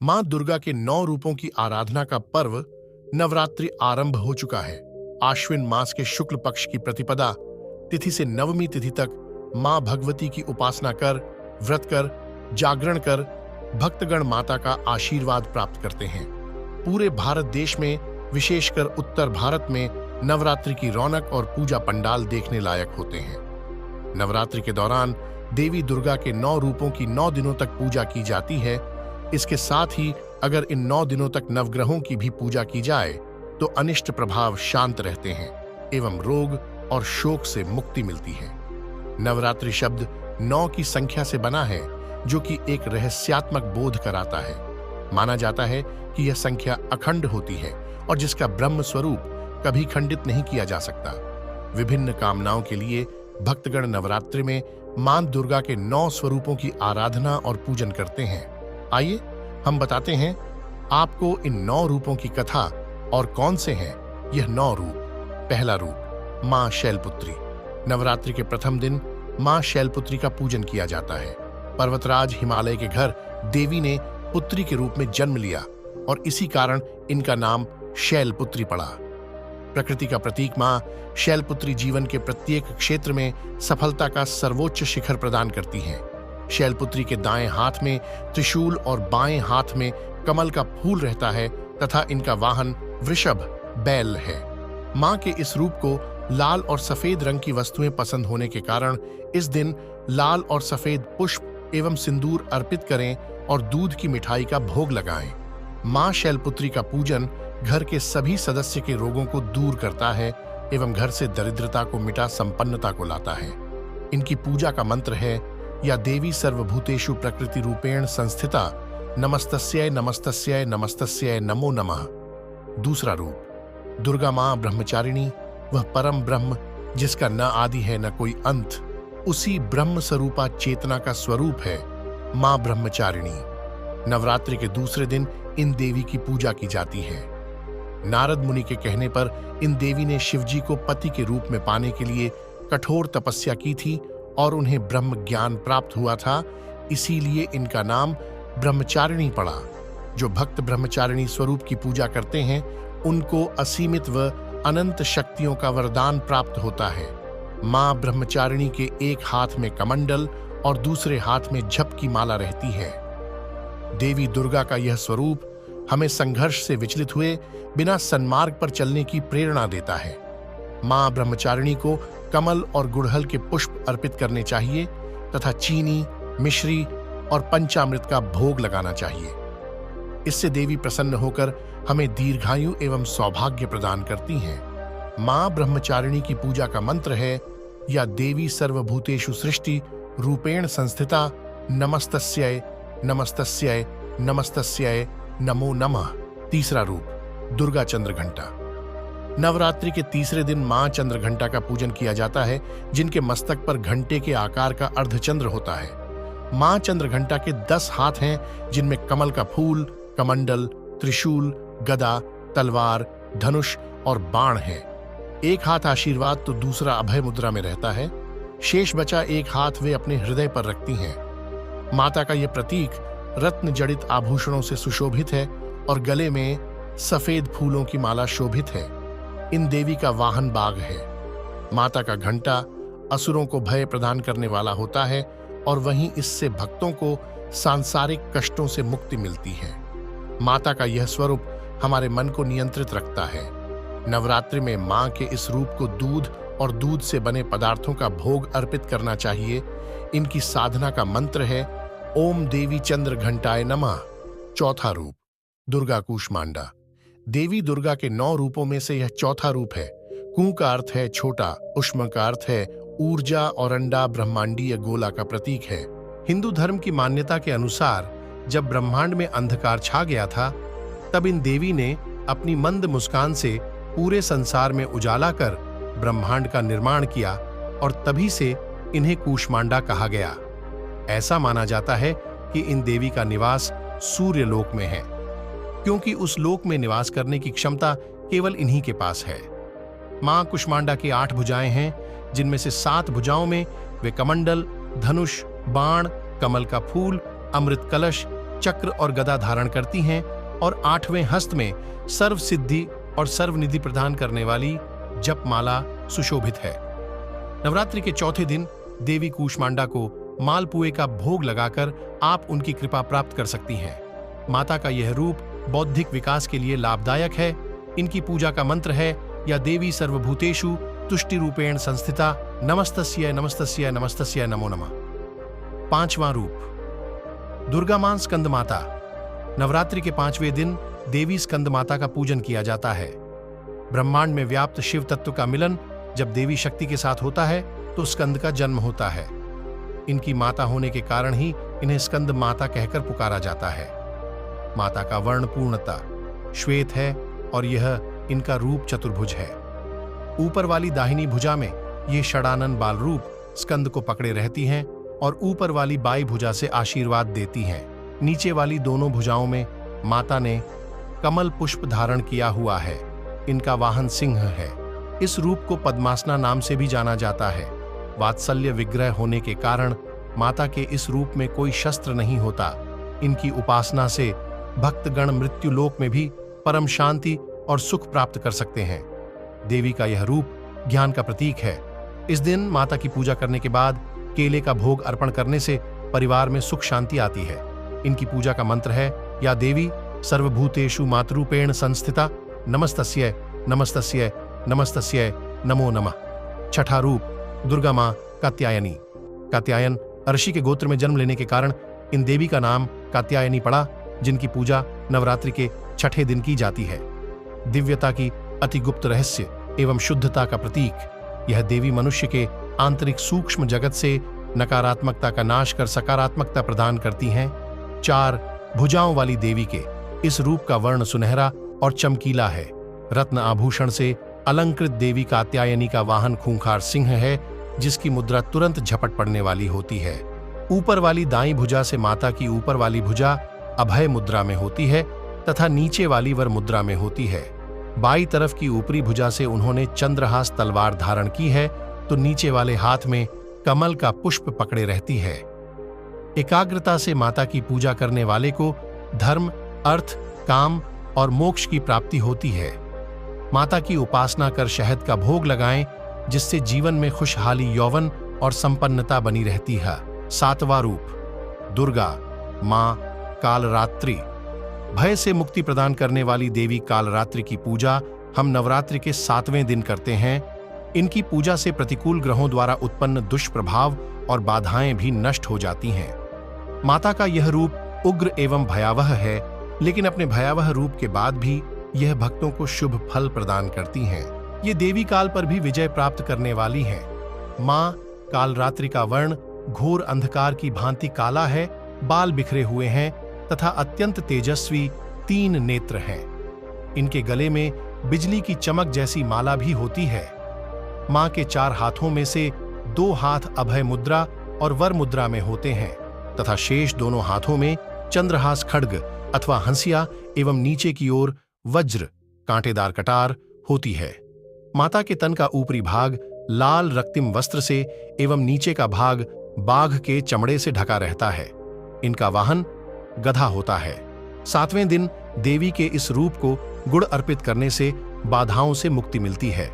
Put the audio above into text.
मां दुर्गा के 9 रूपों की आराधना का पर्व नवरात्रि आरंभ हो चुका है। आश्विन मास के शुक्ल पक्ष की प्रतिपदा तिथि से नवमी तिथि तक मां भगवती की उपासना कर, व्रत कर, जागरण कर भक्तगण माता का आशीर्वाद प्राप्त करते हैं। पूरे भारत देश में, विशेषकर उत्तर भारत में नवरात्रि की रौनक और पूजा पंडाल देखने लायक होते हैं। नवरात्रि के दौरान देवी दुर्गा के 9 रूपों की 9 दिनों तक पूजा की जाती है। इसके साथ ही अगर इन 9 दिनों तक नवग्रहों की भी पूजा की जाए तो अनिष्ट प्रभाव शांत रहते हैं एवं रोग और शोक से मुक्ति मिलती है। नवरात्रि शब्द 9 की संख्या से बना है, जो कि एक रहस्यात्मक बोध कराता है। माना जाता है कि यह संख्या अखंड होती है और जिसका ब्रह्म स्वरूप कभी खंडित नहीं किया जा सकता। विभिन्न कामनाओं के लिए भक्तगण नवरात्रि में मां दुर्गा के 9 स्वरूपों की आराधना और पूजन करते हैं। आइए हम बताते हैं आपको इन 9 रूपों की कथा और कौन से हैं यह 9 रूप। पहला रूप मां शैलपुत्री। नवरात्रि के प्रथम दिन मां शैलपुत्री का पूजन किया जाता है। पर्वतराज हिमालय के घर देवी ने पुत्री के रूप में जन्म लिया और इसी कारण इनका नाम शैलपुत्री पड़ा। प्रकृति का प्रतीक मां शैलपुत्री जीवन के प्रत्येक क्षेत्र में सफलता का सर्वोच्च शिखर प्रदान करती हैं। शैलपुत्री के दाएं हाथ में त्रिशूल और बाएं हाथ में कमल का फूल रहता है तथा इनका वाहन वृषभ बैल है। मां के इस रूप को लाल और सफेद रंग की वस्तुएं पसंद होने के कारण इस दिन लाल और सफेद पुष्प एवं सिंदूर अर्पित करें और दूध की मिठाई का भोग लगाएं। मां शैलपुत्री का पूजन घर के सभी सदस्य के रोगों को दूर करता है एवं घर से दरिद्रता को मिटा संपन्नता को लाता है। इनकी पूजा का मंत्र है या देवी सर्वभूतेषु प्रकृति रूपेण संस्थिता नमस्तस्यै नमस्तस्यै नमस्तस्यै नमो नमः। दूसरा रूप दुर्गा मां ब्रह्मचारिणी। वह परम ब्रह्म जिसका न आदि है न कोई अंत, उसी ब्रह्म स्वरूपा चेतना का स्वरूप है मां ब्रह्मचारिणी। नवरात्रि के दूसरे दिन इन देवी की पूजा की जाती है। नारद मुनि के कहने पर इन देवी ने शिवजी को पति के रूप में पाने के लिए कठोर तपस्या की थी और उन्हें ब्रह्म ज्ञान प्राप्त हुआ था, इसीलिए इनका नाम ब्रह्मचारिणी पड़ा। जो भक्त ब्रह्मचारिणी स्वरूप की पूजा करते हैं उनको असीमित व अनंत शक्तियों का वरदान प्राप्त होता है। मां ब्रह्मचारिणी के एक हाथ में कमंडल और दूसरे हाथ में जप की माला रहती है। देवी दुर्गा का यह स्वरूप हमें संघर्ष से विचलित हुए बिना सन्मार्ग पर चलने की प्रेरणा देता है। मां ब्रह्मचारिणी को कमल और गुड़हल के पुष्प अर्पित करने चाहिए तथा चीनी, मिश्री और पंचामृत का भोग लगाना चाहिए। इससे देवी प्रसन्न होकर हमें दीर्घायु एवं सौभाग्य प्रदान करती हैं। मां ब्रह्मचारिणी की पूजा का मंत्र है या देवी सर्वभूतेषु सृष्टि रूपेण संस्थिता नमस्तस्यै नमस्तस्यै नमस्तस्यै नमो नमः। तीसरा रूप दुर्गा चंद्रघंटा। नवरात्रि के तीसरे दिन मां चंद्रघंटा का पूजन किया जाता है, जिनके मस्तक पर घंटे के आकार का अर्धचंद्र होता है। मां चंद्रघंटा के 10 हाथ हैं, जिनमें कमल का फूल, कमंडल, त्रिशूल, गदा, तलवार, धनुष और बाण है। एक हाथ आशीर्वाद तो दूसरा अभय मुद्रा में रहता है। शेष बचा एक हाथ वे अपने हृदय पर रखती हैं। माता का यह प्रतीक रत्न जड़ित आभूषणों से सुशोभित है और गले में सफेद फूलों की माला शोभित है। इन देवी का वाहन बाघ है। माता का घंटा असुरों को भय प्रदान करने वाला होता है और वहीं इससे भक्तों को सांसारिक कष्टों से मुक्ति मिलती है। माता का यह स्वरूप हमारे मन को नियंत्रित रखता है। नवरात्रि में मां के इस रूप को दूध और दूध से बने पदार्थों का भोग अर्पित करना चाहिए। इनकी साधना का मंत्र है ओम देवी चंद्र घंटाय नमः। चौथा रूप दुर्गा कूष्मांडा। देवी दुर्गा के 9 रूपों में से यह चौथा रूप है। कू का अर्थ है छोटा, उष्म का अर्थ है ऊर्जा और अंडा ब्रह्मांडीय गोला का प्रतीक है। हिंदू धर्म की मान्यता के अनुसार जब ब्रह्मांड में अंधकार छा गया था, तब इन देवी ने अपनी मंद मुस्कान से पूरे संसार में उजाला कर ब्रह्मांड का निर्माण किया और तभी से इन्हें कूष्मांडा कहा गया। ऐसा माना जाता है कि इन देवी का निवास सूर्य लोक में है, क्योंकि उस लोक में निवास करने की क्षमता केवल इन्हीं के पास है। मां कुष्मांडा की 8 भुजाएं हैं, जिनमें से 7 भुजाओं में वे कमंडल, धनुष, बाण, कमल का फूल, अमृत कलश चक्र और गदा धारण करती हैं और 8वें हस्त में सर्व सिद्धि और सर्वनिधि प्रदान करने वाली जपमाला सुशोभित है। नवरात्रि के चौथे दिन देवी कूष्मांडा को मालपुए का भोग लगाकर आप उनकी कृपा प्राप्त कर सकती हैं। माता का यह रूप बौद्धिक विकास के लिए लाभदायक है। इनकी पूजा का मंत्र है या देवी सर्वभूतेषु तुष्टि रूपेण संस्थिता नमस्तस्यै नमस्तस्यै नमस्तस्यै नमो नमः। 5वां रूप दुर्गा मां स्कंद माता। नवरात्रि के 5वें दिन देवी स्कंद माता का पूजन किया जाता है। ब्रह्मांड में व्याप्त शिव तत्व का मिलन जब देवी शक्ति के साथ होता है तो स्कंद का जन्म होता है। इनकी माता होने के कारण ही इन्हें स्कंद माता कहकर पुकारा जाता है। माता का वर्ण पूर्णता श्वेत है और यह इनका रूप चतुर्भुज है। ऊपर वाली दाहिनी भुजा में ये षडानन बाल रूप स्कंद को पकड़े रहती हैं और ऊपर वाली बाई भुजा से आशीर्वाद देती हैं। नीचे वाली दोनों भुजाओं में माता ने कमल पुष्प धारण किया हुआ है। इनका वाहन सिंह है। इस रूप को पद्मासना नाम से भी जाना जाता है। वात्सल्य विग्रह होने के कारण माता के इस रूप में कोई शस्त्र नहीं होता। इनकी उपासना से भक्तगण मृत्यु लोक में भी परम शांति और सुख प्राप्त कर सकते हैं। देवी का यह रूप ज्ञान का प्रतीक है। इस दिन माता की पूजा करने के बाद केले का भोग अर्पण करने से परिवार में सुख शांति आती है। इनकी पूजा का मंत्र है या देवी सर्वभूतेषु मातरूपेण संस्थिता नमस्तस्यै नमस्तस्यै नमस्तस्यै नमो नमः। 6ठा रूप दुर्गा मां कात्यायनी। कात्यायन ऋषि के गोत्र में जन्म लेने के कारण इन देवी का नाम कात्यायनी पड़ा, जिनकी पूजा नवरात्रि के 6ठे दिन की जाती है। दिव्यता की अति गुप्त रहस्य एवं शुद्धता का प्रतीक यह देवी मनुष्य के आंतरिक सूक्ष्म जगत से नकारात्मकता का नाश कर सकारात्मकता प्रदान करती हैं। 4 भुजाओं वाली देवी के इस रूप का वर्ण सुनहरा और चमकीला है। रत्न आभूषण से अलंकृत देवी कात्यायनी का वाहन खूंखार सिंह है, जिसकी मुद्रा तुरंत झपट पड़ने वाली होती है। ऊपर वाली दाईं भुजा से माता की ऊपर वाली भुजा अभय मुद्रा में होती है तथा नीचे वाली वर मुद्रा में होती है। बाईं तरफ की ऊपरी भुजा से उन्होंने चंद्रहास तलवार धारण की है तो नीचे वाले हाथ में कमल का पुष्प पकड़े रहती है। एकाग्रता से माता की पूजा करने वाले को धर्म, अर्थ, काम और मोक्ष की प्राप्ति होती है। माता की उपासना कर शहद का भोग लगाएं, जिससे जीवन में खुशहाली, यौवन और संपन्नता बनी रहती है। 7वां रूप दुर्गा मां कालरात्रि। भय से मुक्ति प्रदान करने वाली देवी कालरात्रि की पूजा हम नवरात्रि के 7वें दिन करते हैं। इनकी पूजा से प्रतिकूल ग्रहों द्वारा उत्पन्न दुष्प्रभाव और बाधाएं भी नष्ट हो जाती हैं। माता का यह रूप उग्र एवं भयावह है, लेकिन अपने भयावह रूप के बाद भी यह भक्तों को शुभ फल प्रदान करती हैं। ये देवी काल पर भी विजय प्राप्त करने वाली हैं। मां कालरात्रि का वर्ण घोर अंधकार की भांति काला है, बाल बिखरे हुए हैं तथा अत्यंत तेजस्वी 3 नेत्र हैं। इनके गले में बिजली की चमक जैसी माला भी होती है। मां के 4 हाथों में से 2 हाथ अभय मुद्रा और वर मुद्रा में होते हैं तथा शेष दोनों हाथों में चंद्रहास खड्ग अथवा हंसिया एवं नीचे की ओर वज्र कांटेदार कटार होती है। माता के तन का ऊपरी भाग लाल रक्तिम वस्त्र से एवं नीचे का भाग बाघ के चमड़े से ढका रहता है। इनका वाहन गधा होता है। 7वें दिन देवी के इस रूप को गुड़ अर्पित करने से बाधाओं से मुक्ति मिलती है।